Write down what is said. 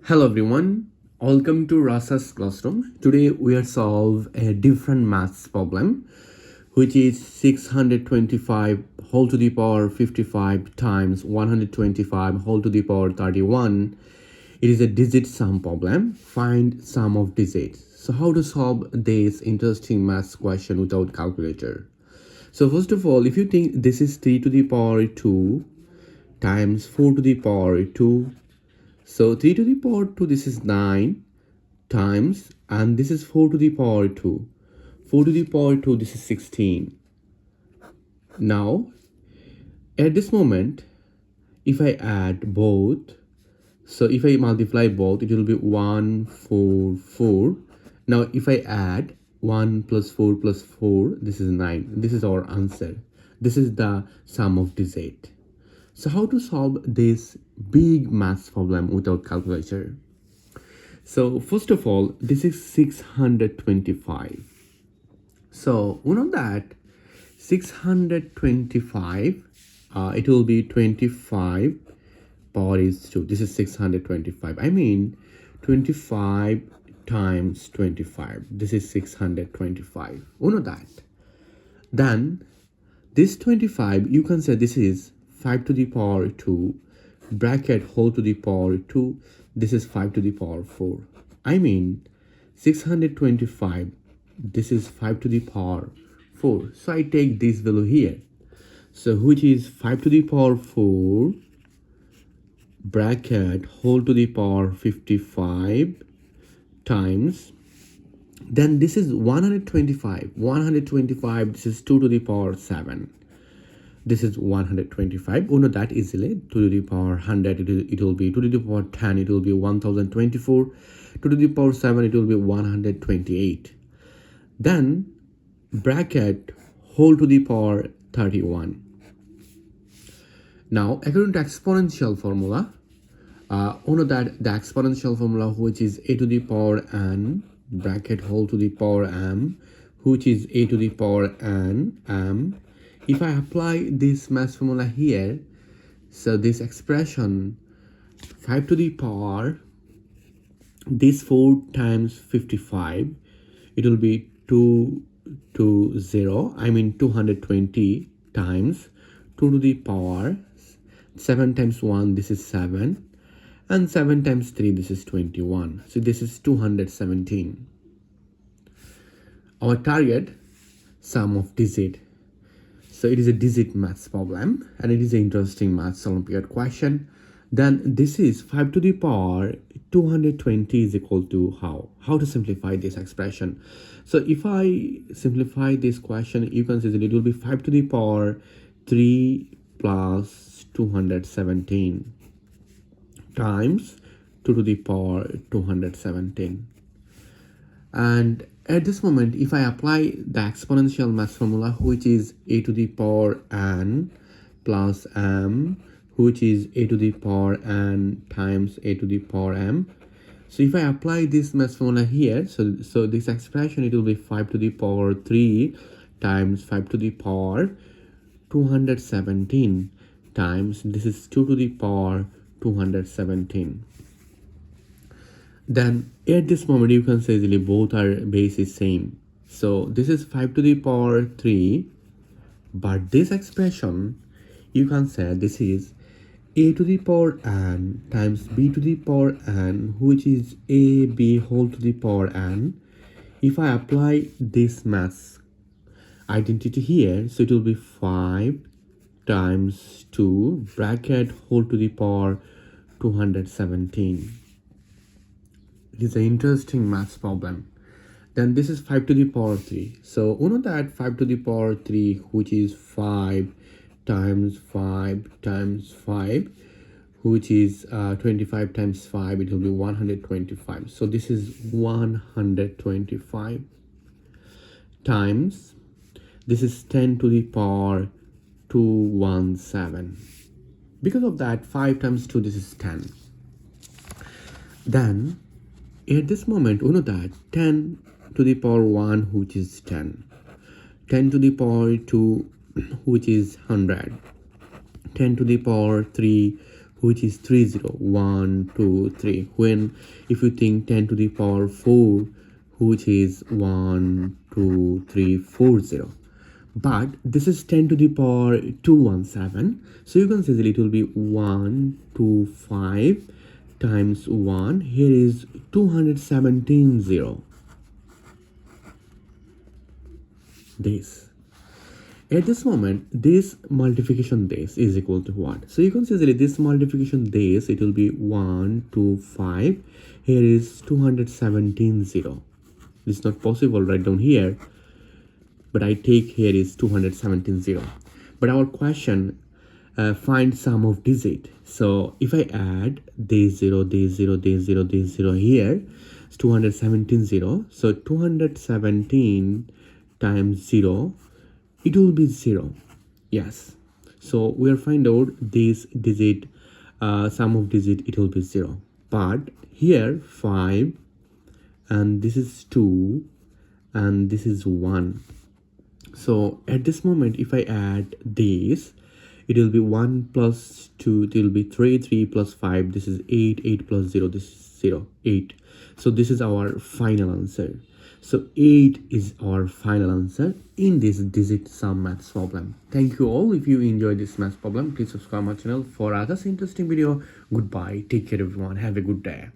Hello everyone, welcome to Rasha's classroom. Today we are solve a different maths problem which is 625 whole to the power 55 times 125 whole to the power 31. It is a digit sum problem. Find sum of digits. So how to solve this interesting maths question without calculator? So first of all, if you think this is 3 to the power 2 times 4 to the power 2, so 3 to the power 2, this is 9 times, and this is 4 to the power 2. 4 to the power 2, this is 16. Now, at this moment, if I add both, so if I multiply both, it will be 1, 4, 4. Now, if I add 1 plus 4 plus 4, this is 9. This is our answer. This is the sum of digit. So how to solve this big maths problem without calculator? So first of all, this is 625. So we know that 625, it will be 25 power is 2. This is 625. I mean 25 times 25. This is 625. We know that. Then this 25, you can say this is 5 to the power 2, bracket whole to the power 2, this is 5 to the power 4. I mean 625, this is 5 to the power 4. So I take this value here. So which is 5 to the power 4, bracket whole to the power 55 times, then this is 125. 125, this is 2 to the power 7. This is 125. We know that easily. 2 to the power 100, it will be 2 to the power 10, it will be 1024. 2 to the power 7, it will be 128. Then bracket whole to the power 31. Now, according to exponential formula, we know that the exponential formula, which is a to the power n, bracket whole to the power m, which is a to the power n m. If I apply this math formula here, so this expression 5 to the power, this 4 times 55, it will be 220, I mean 220 times 2 to the power 7 times 1, this is 7, and 7 times 3, this is 21. So this is 217. Our target, sum of digit. So it is a digit maths problem, and it is an interesting maths Olympiad question. Then this is 5 to the power 220 is equal to how? How to simplify this expression? So if I simplify this question, you can see that it will be 5 to the power 3 plus 217 times 2 to the power 217. And at this moment, if I apply the exponential math formula, which is a to the power n plus m, which is a to the power n times a to the power m. So if I apply this math formula here, so this expression, it will be 5 to the power 3 times 5 to the power 217 times, this is 2 to the power 217. Then at this moment, you can say easily both are base is same. So this is 5 to the power 3, but this expression, you can say this is a to the power n times b to the power n, which is a b whole to the power n. If I apply this maths identity here, so it will be 5 times 2, bracket whole to the power 217. It is an interesting maths problem. Then this is 5 to the power 3. So we know that 5 to the power 3, which is 5 times 5 times 5, which is 25 times 5, it will be 125. So this is 125 times, this is 10 to the power 217. Because of that, 5 times 2, this is 10. Then at this moment, we know that 10 to the power 1, which is 10. 10 to the power 2, which is 100. 10 to the power 3, which is 30. 1, 2, 3. When if you think 10 to the power 4, which is 1, 2, 3, 4, 0. But this is 10 to the power 217. So you can say that it will be 125 times 1. Here is 217 0. This. At this moment, this multiplication this is equal to what? So you can see that this multiplication this, it will be 125. Here is 217 0. This is not possible right down here, but I take here is 217 0. But our question, find sum of digit. So if I add this 0, this 0, this 0, this 0 here, it's 217 0. So 217 times 0, it will be 0. Yes, so we'll find out this digit, sum of digit, it will be 0. But here 5, and this is 2, and this is 1. So at this moment, if I add this, it will be 1 plus 2, it will be 3, 3 plus 5, this is 8, 8 plus 0, this is 0, 8. So this is our final answer. So 8 is our final answer in this digit sum maths problem. Thank you all. If you enjoyed this maths problem, please subscribe my channel for others interesting video. Goodbye. Take care everyone. Have a good day.